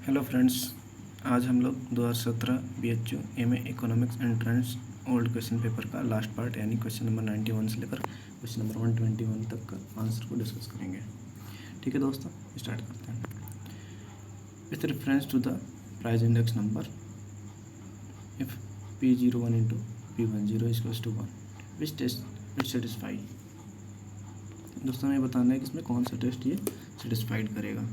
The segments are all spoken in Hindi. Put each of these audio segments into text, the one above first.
हेलो फ्रेंड्स, आज हम लोग 2017 BHU MA economics entrance old question paper का लास्ट पार्ट यानी क्वेश्चन नंबर 91 से लेकर क्वेश्चन नंबर 121 तक का आंसर को डिस्कस करेंगे। ठीक है दोस्तों, स्टार्ट करते हैं। With reference to the price index number if P01 into P10 equals to 1 which test it satisfy. दोस्तों हमें बताना है कि इसमें कौन सा टेस्ट ये सेटिस्फाइड करेगा।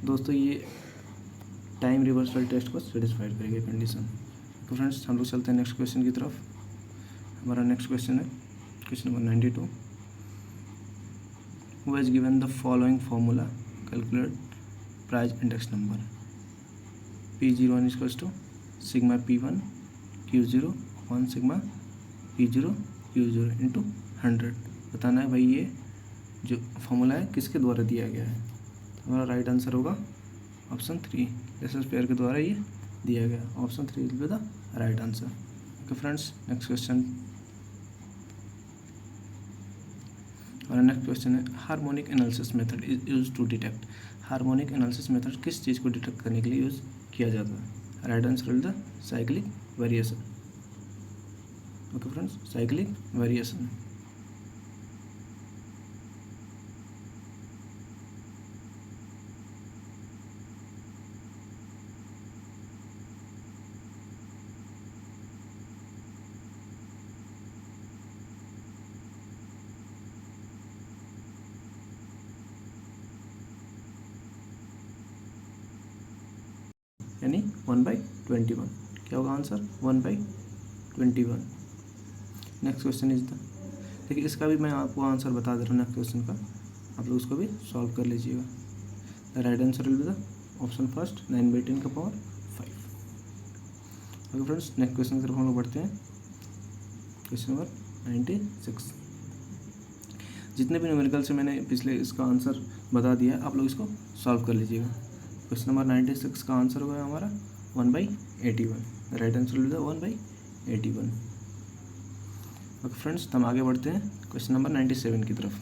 दोस्तों ये टाइम रिवर्सल टेस्ट को सेटिस्फाइड करेगी कंडीशन। तो फ्रेंड्स हम लोग चलते हैं नेक्स्ट क्वेश्चन की तरफ। हमारा नेक्स्ट क्वेश्चन है question number 92। Who has given the following formula calculate price index number P01 equals to sigma P1 Q0 1 sigma P0 Q0 into 100। बताना है भाई ये जो फॉर्मूला है किसके द्वारा दिया गया है। तो हमारा राइट आंसर होगा ऑप्शन 3, लेसस पेयर के द्वारा ये दिया गया। Option 3 will be the right answer. Okay friends, next question. हमारा नेक्स्ट क्वेश्चन है harmonic analysis method is use to detect. Harmonic analysis method किस चीज़ को डिटेक्ट करने के लिए यूज़ किया जाता है। Right answer will the cyclic variation. Okay friends, cyclic variation. यानी 1/21। क्या होगा answer 1/21। Next question is the, देखिए इसका भी मैं आपको आंसर बता दे रहा हूँ नेक्स्ट क्वेश्चन का, आप लोग उसको भी सॉल्व कर लीजिएगा। The right answer will be the option first 9/10 का power 5। Okay friends, next question की तरफ हम लोग बढ़ते हैं। Question number 96। जितने भी न्यूमेरिकल से मैंने पिछले इसका आंसर बता दिया है, आप लोग इसको सॉल्व कर लीजिएगा। क्वेश्चन नंबर 96 का आंसर होगा हमारा 1/81। Right answer will be the 1/81। Okay friends, हम आगे बढ़ते हैं क्वेश्चन नंबर 97 की तरफ।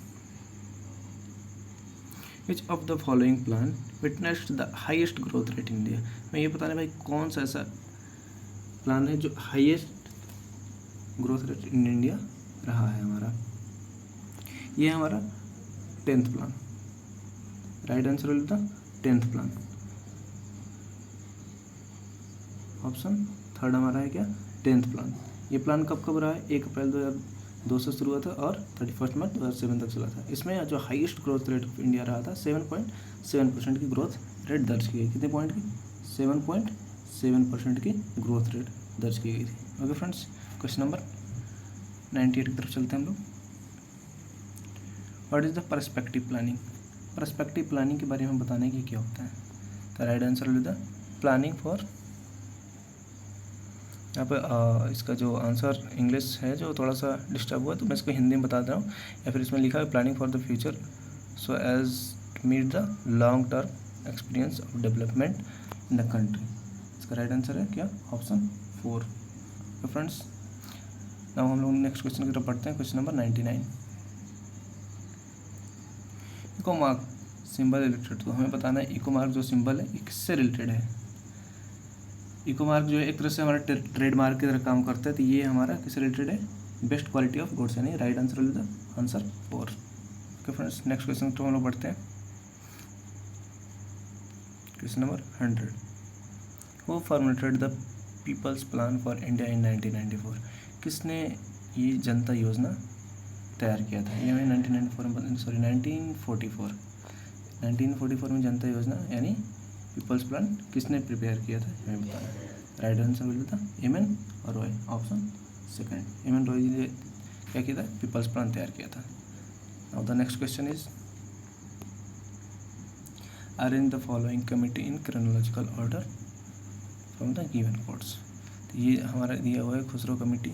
Which of the following plan witnessed the highest growth rate in India. मैं ये बता रहा भाई कौन सा ऐसा प्लान है जो highest growth rate in India रहा है हमारा। ये है हमारा 10th plan. Right answer will be the 10th plan. Option third हमारा है क्या 10th प्लान। ये प्लान कब कब रहा है, 1 अप्रैल 2002 से शुरू हुआ था और 31 मार्च 2007 तक चला था। इसमें जो highest growth rate of India रहा था 7.7% की ग्रोथ रेट दर्ज की गई। कितने पॉइंट की 7.7% की ग्रोथ रेट दर्ज की गई थी। ओके फ्रेंड्स, क्वेश्चन नंबर 98 की तरफ चलते हैं हम लोग। What is the perspective planning. Perspective planning के बारे में बताने की क्या होता है। तो right answer will the planning for, यहाँ पर इसका जो आंसर इंग्लिश है जो थोड़ा सा डिस्टर्ब हुआ तो मैं इसको हिंदी में बता दे रहा हूँ, या फिर इसमें लिखा है planning for the future so as meet the long term experience of development in the country. इसका राइट आंसर है क्या ऑप्शन 4। तो फ्रेंड्स नाउ हम लोग नेक्स्ट क्वेश्चन की तरफ पढ़ते हैं। Question number 99। Eco mark symbol related, तो हमें बताना है इको मार्क जो सिंबल है ये किससे रिलेटेड है। इको मार्क जो है एक तरह से हमारा ट्रेडमार्क की तरह काम करता है, तो ये हमारा किससे रिलेटेड है, बेस्ट क्वालिटी ऑफ गुड्स, यानी right answer will the answer 4। Okay friends, next question तो हम लोग बढ़ते हैं। Question number 100। Who formulated the people's plan for India in 1994। किसने ये जनता योजना तैयार किया था। ये हमें 1944 में जनता योजना यानी पीपल्स प्लान किसने प्रिपेयर किया था हमें बताना है। Right answer will be the M N. Roy. Option second, M N. Roy ji ने क्या किया था, पीपल्स प्लान तैयार किया था। Now the next question is arrange the following committee in chronological order from the given codes. तो ये हमारा दिया हुआ है Khusro committee,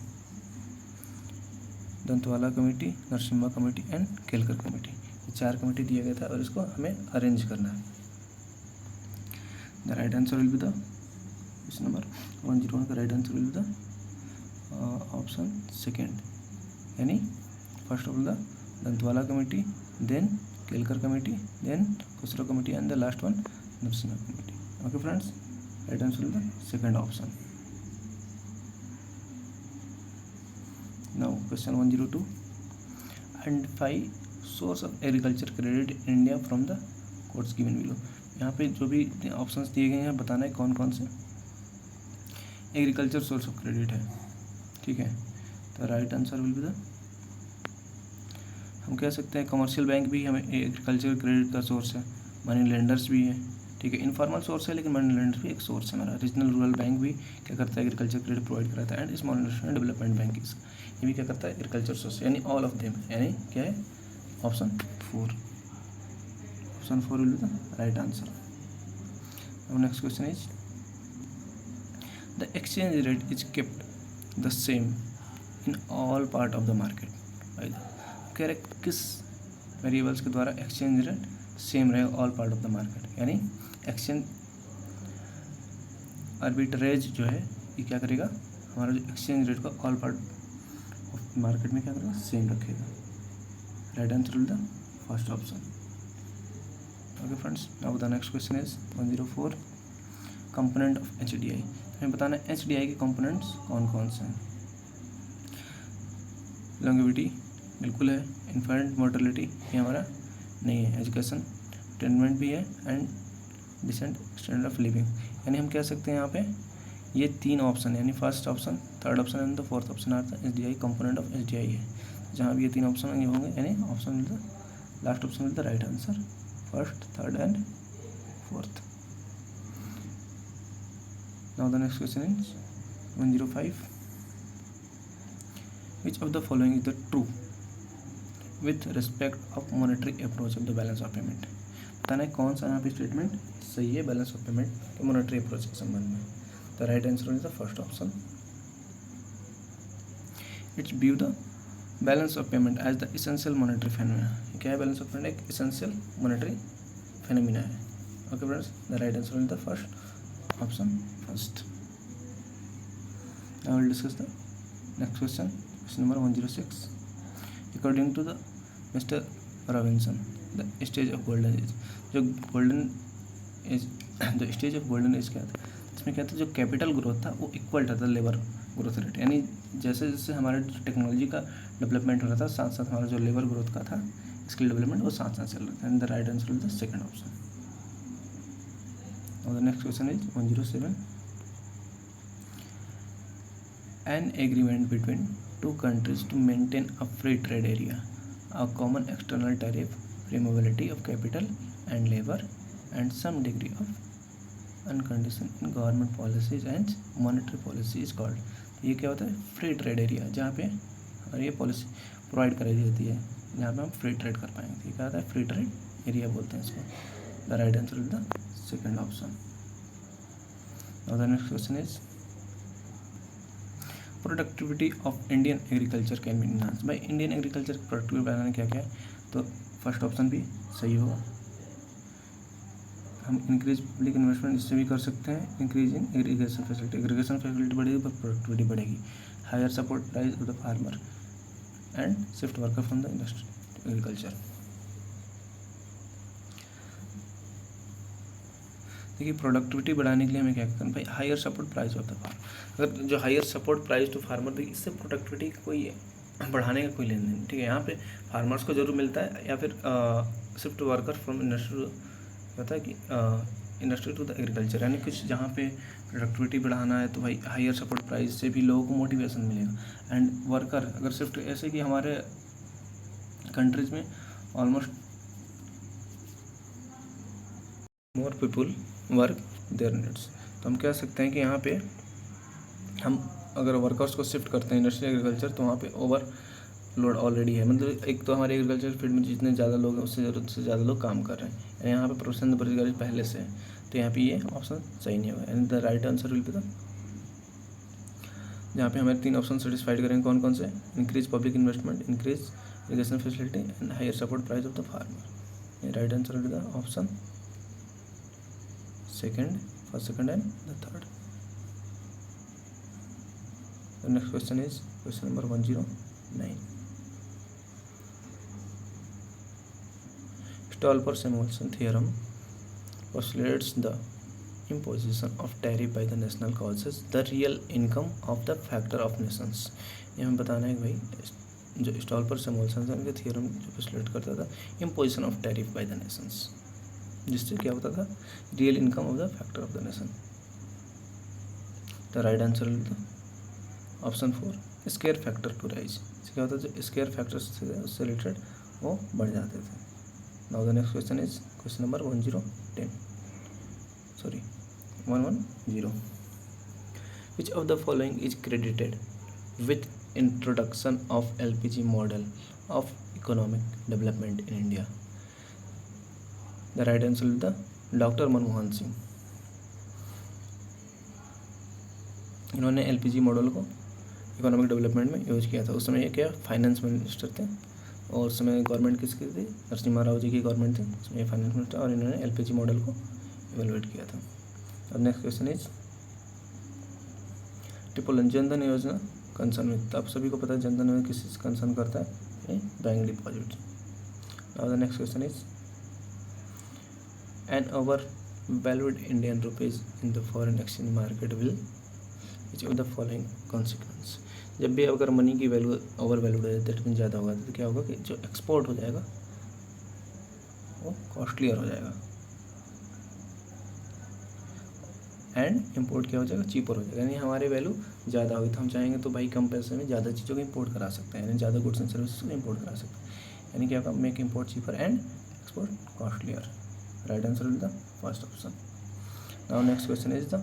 Dantwala committee, Narasimham committee and Kelkar committee. ये 4 कमेटी दिया गया था और इसको हमें अरेंज करना है। The right answer will be the question number 101 का right answer will be the option second, यानी first of the Dantwala committee, then Kelkar committee, then Khusro committee, and the last one Narasimham committee. Okay friends, right answer is the second option. Now question 102. Identify source of agriculture credit in India from the quotes given below. यहाँ पे जो भी ऑप्शंस दिए गए हैं बताना है कौन कौन से एग्रीकल्चर सोर्स ऑफ क्रेडिट है. ठीक है, तो right answer will be the, हम कह सकते हैं कमर्शियल बैंक भी हमें एग्रीकल्चर क्रेडिट का सोर्स है, मनी लेंडर्स भी है. ठीक है, इनफॉर्मल सोर्स है लेकिन मनी लेंडर्स भी एक सोर्स है हमारा. रीजनल रूरल बैंक भी क्या करता है, एग्रीकल्चर क्रेडिट प्रोवाइड कराता है. And small industrial development bank ये भी क्या करता है, एग्रीकल्चर सोर्स, यानी ऑल ऑफ देम, यानी क्या है option 4. Option 4 will be the right answer. Now next question is the exchange rate is kept the same in all part of the market. कह रहे किस वेरिएबल्स के द्वारा एक्सचेंज रेट सेम रहेगा all part of the market, यानी एक्सचेंज आर्बिट्रेज जो है ये क्या करेगा, हमारा जो एक्सचेंज रेट का ऑल पार्ट ऑफ मार्केट में क्या करेगा, सेम रखेगा. Right answer will the first option. Okay friends, now the next question is 104. Component of HDI. हमें बताना है HDI के कंपोनेंट्स कौन कौन से हैं. लॉन्गेविटी बिल्कुल है, इन्फेंट मोर्टेलिटी ये हमारा नहीं है, एजुकेशन अटेनमेंट भी है, and decent standard of living. यानी हम कह सकते हैं यहाँ पे ये 3 ऑप्शन यानी first option, third option and the fourth option are the HDI component of HDI है. जहाँ भी ये 3 ऑप्शन ये होंगे यानी option will the last option will the right answer, first, third and fourth. Now the next question is 105. Which of the following is the true with respect of monetary approach of the balance of payment. बताना है कौन सा यहाँ पे स्टेटमेंट सही है बैलेंस ऑफ पेमेंट के मॉनेटरी अप्रोच के संबंध में. The right answer is the first option. It's view the balance of payment as the essential monetary phenomena. क्या है बैलेंस ऑफ पेमेंट, एक इसेंशियल मॉनेटरी फेनोमिना है. Okay friends, the right answer is the first option, first. Now will discuss the next question. Question number 106. According to the Mr. Robinson, the stage of golden age. जो golden age, जो stage of golden age क्या था, इसमें क्या था, जो कैपिटल ग्रोथ था वो इक्वल था लेबर ग्रोथ रेट. यानी जैसे जैसे हमारे टेक्नोलॉजी का डेवलपमेंट हो रहा था साथ साथ हमारा जो लेबर ग्रोथ का था स्किल डेवलपमेंट वो साथ साथ चल रहा था. And the right answer is the second option. और the next question is 107. An agreement between two countries to maintain a free trade area, a common external tariff, free mobility of capital and labor, and some degree of unconditional in government policies and monetary policy is called. ये क्या होता है, फ्री ट्रेड एरिया, जहाँ पे और ये पॉलिसी प्रोवाइड कराई जाती है जहाँ पे हम फ्री ट्रेड कर पाएंगे. क्या होता है, फ्री ट्रेड एरिया बोलते हैं इसको. The right answer is the second option. Now the next question is productivity of Indian agriculture can be enhance. भाई इंडियन एग्रीकल्चर की प्रोडक्टिविटी बढ़ाने क्या क्या है, तो फर्स्ट ऑप्शन भी सही होगा. हम इंक्रीज पब्लिक इन्वेस्टमेंट इससे भी कर सकते हैं. Increase in aggregation facility, aggregation facility बढ़ेगी पर प्रोडक्टिविटी बढ़ेगी. Higher support price of the farmer and shift worker from the industry agriculture. देखिए प्रोडक्टिविटी बढ़ाने के लिए हमें क्या करना भाई, higher support price of the farmer. अगर जो higher support price to farmer, देखिए इससे प्रोडक्टिविटी कोई बढ़ाने का कोई लेन देन. ठीक है, यहाँ पे फार्मर्स को जरूर मिलता है या फिर शिफ्ट वर्कर फ्रॉम इंडस्ट्री होता है कि इंडस्ट्री टू द एग्रीकल्चर, यानी कुछ जहाँ पे प्रोडक्टिविटी बढ़ाना है तो भाई हायर सपोर्ट प्राइस से भी लोगों को मोटिवेशन मिलेगा. एंड वर्कर अगर शिफ्ट, ऐसे कि हमारे कंट्रीज में almost more people work there needs, तो हम कह सकते हैं कि यहाँ पे हम अगर वर्कर्स को शिफ्ट करते हैं इंडस्ट्रियल एग्रीकल्चर तो वहाँ पे ओवर लोड ऑलरेडी है. मतलब एक तो हमारे एग्रीकल्चर फील्ड में जितने ज़्यादा लोग हैं उससे ज़रूरत से ज़्यादा लोग काम कर रहे हैं. यहाँ पे प्रोफेशनल बेरोजगारी पहले से है, तो यहाँ पे ये ऑप्शन सही नहीं होगा. And the right answer will be the, जहाँ पे हमारे 3 ऑप्शन सेटिस्फाइड करेंगे कौन कौन से, increase public investment, increase irrigation facility and higher support price of the farmer. Right answer will be the option second, first, second and the third. The next question is question number 109. Stolper-Samuelson theorem postulates the imposition of tariff by the national causes the real income of the factor of nations। ये हमें बताना है कि भाई जो स्टॉल्पर-सैमुअल्सन के थियरम जो पोस्टुलेट करता था imposition of tariff by the nations, जिससे क्या होता था real income of the factor of the nation. The right answer is the option 4 scarce factor to rise. क्या होता है जो स्केयर फैक्टर से उससे रिलेटेड वो बढ़ जाते थे। Now the next question is question number 1110। Which of the following is credited with introduction of LPG model of economic development in India? The right answer is the Dr. Manmohan Singh. इन्होंने LPG मॉडल को इकोनॉमिक डेवलपमेंट में यूज किया था। उस समय ये क्या फाइनेंस मिनिस्टर थे और उस समय गवर्नमेंट किसकी थी, नरसिम्हा राव जी की गवर्नमेंट थी, उसमें ये फाइनेंस मिनिस्टर और इन्होंने LPG मॉडल को इवेलुएट किया था। अब नेक्स्ट क्वेश्चन इज टिपोलन जनधन योजना कंसर्न विद, आप सभी को पता है जनधन योजना किस चीज़ कंसर्न करता है, bank deposit. Now the next question is an over valued Indian rupees in the foreign exchange market will which of the following consequence. जब भी अगर मनी की वैल्यू ओवर वैल्यूड हो जाए दैट मीन ज़्यादा होगा तो क्या होगा कि जो एक्सपोर्ट हो जाएगा वो कॉस्टलियर हो जाएगा एंड इम्पोर्ट क्या हो जाएगा चीपर हो जाएगा। यानी हमारी वैल्यू ज़्यादा होगी तो हम चाहेंगे तो भाई कम पैसे में ज़्यादा चीज़ों को इंपोर्ट करा सकते हैं, यानी ज़्यादा गुड्स एंड सर्विसेज को इंपोर्ट करा सकते हैं। यानी क्या होगा make import cheaper and export costlier. Right answer is the first option. Now next question is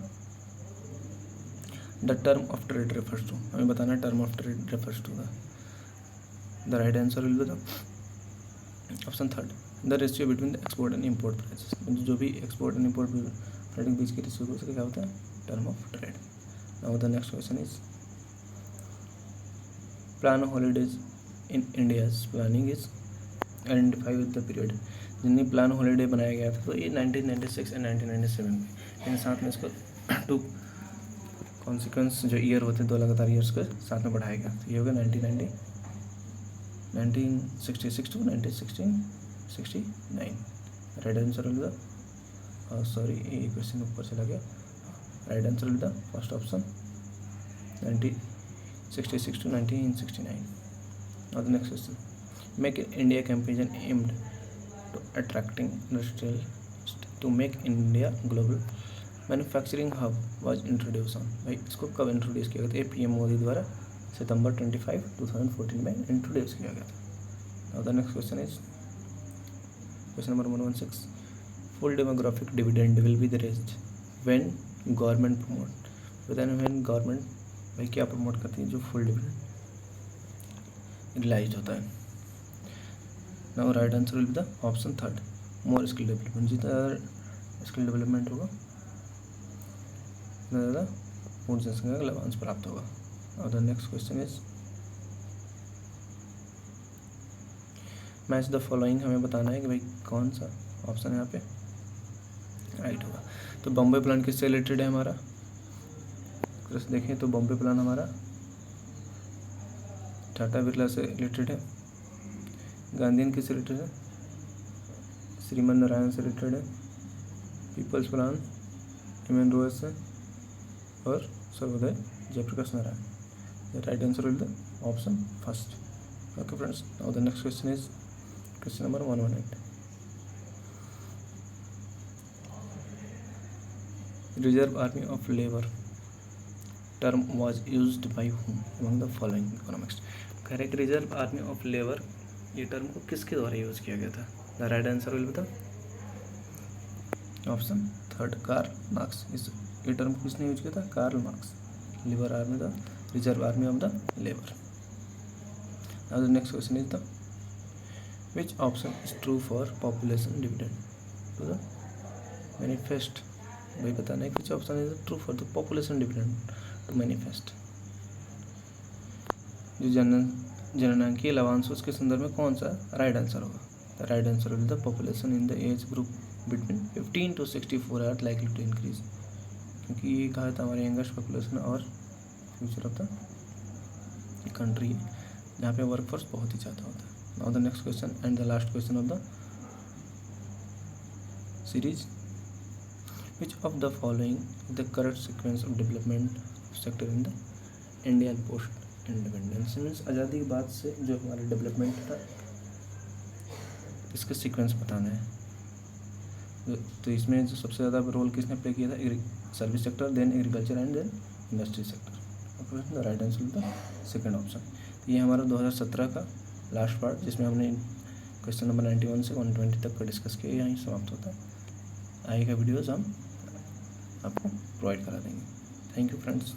the term of trade refers to, हमें बताना term of trade refers to the right answer will be the option third the ratio between the export and import prices. जो भी एक्सपोर्ट एंड इम्पोर्ट ट्रेड के बीच के रेशियो को क्या होता है term of trade. Now the next question is plan holidays in India's planning is identify with the period. जिन्हें प्लान हॉलीडे बनाया गया था तो ये 1996 एंड 1997 में, इन साथ में इसको टू कॉन्सिक्वेंस जो ईयर होते हैं दो लगातार ईयर्स के साथ में बढ़ाया गया। तो ये होगा 1966 to 1969। Right answer will the sorry ये क्वेश्चन ऊपर चला गया। Right answer will the first option 1966 to 1969। और the next question make in India campaign aimed to attracting industrial to make India global manufacturing hub was introduce on. भाई इसको कब इंट्रोड्यूस किया गया था? PM मोदी द्वारा सितंबर 25, 2014 में इंट्रोड्यूस किया गया था। The next question is question number 116 full demographic dividend will be raised when government promote. बताना व्हेन गवर्नमेंट भाई क्या प्रमोट करती है जो फुल डिविडेंड रियलाइज होता है। Now right answer will be the option third more skill development. जितना स्किल डेवलपमेंट होगा उतना ज़्यादा पूर्ण जनसंख्या का लाभांश प्राप्त होगा। और the next question is match the following, हमें बताना है कि भाई कौन सा ऑप्शन यहाँ पे राइट होगा। तो बॉम्बे प्लान किससे रिलेटेड है हमारा, जैसे देखें तो बॉम्बे प्लान हमारा टाटा बिरला से रिलेटेड है, गांधीयन किससे रिलेटेड है, श्रीमन नारायण से रिलेटेड है, पीपल्स प्लान MN रॉय से और Sarvodaya Jayaprakash Narayan. Right answer will the option first. Okay friends, now the next question is question number 118 reserve army of labour term was used by whom among the following economists। Correct reserve army of labour ये टर्म को किसके द्वारा यूज किया गया था? The right answer will be the option third Karl Marx. इस ये टर्म किसने यूज किया था? Karl Marx. Libre army the reserve army of the labour. Now the next question is the which option is true for population dividend to the manifest. भाई बताना है which option is true for the population dividend to manifest. जो जननांकीय लाभांश उसके संदर्भ में कौन सा राइट आंसर होगा? The right answer will the population in the age group between 15 to 64 are likely to increase, क्योंकि ये कहा था हमारे यंगेस्ट पॉपुलेशन और फ्यूचर ऑफ द कंट्री जहाँ पे वर्कफोर्स बहुत ही ज़्यादा होता है। Now the next question and the last question of the series which of the following the correct sequence of development sector in the Indian post independence means आज़ादी के बाद से जो हमारा डेवलपमेंट था इसका सीक्वेंस बताना है। तो इसमें जो सबसे ज़्यादा रोल किसने प्ले किया था, service sector, then agriculture and then industry sector. The right answer is the second option. तो ये हमारा 2017 का लास्ट पार्ट जिसमें हमने क्वेश्चन नंबर 91 से 120 तक का डिस्कस किया, यहीं समाप्त होता है। आगे का वीडियोज़ हम आपको प्रोवाइड करा देंगे। Thank you friends.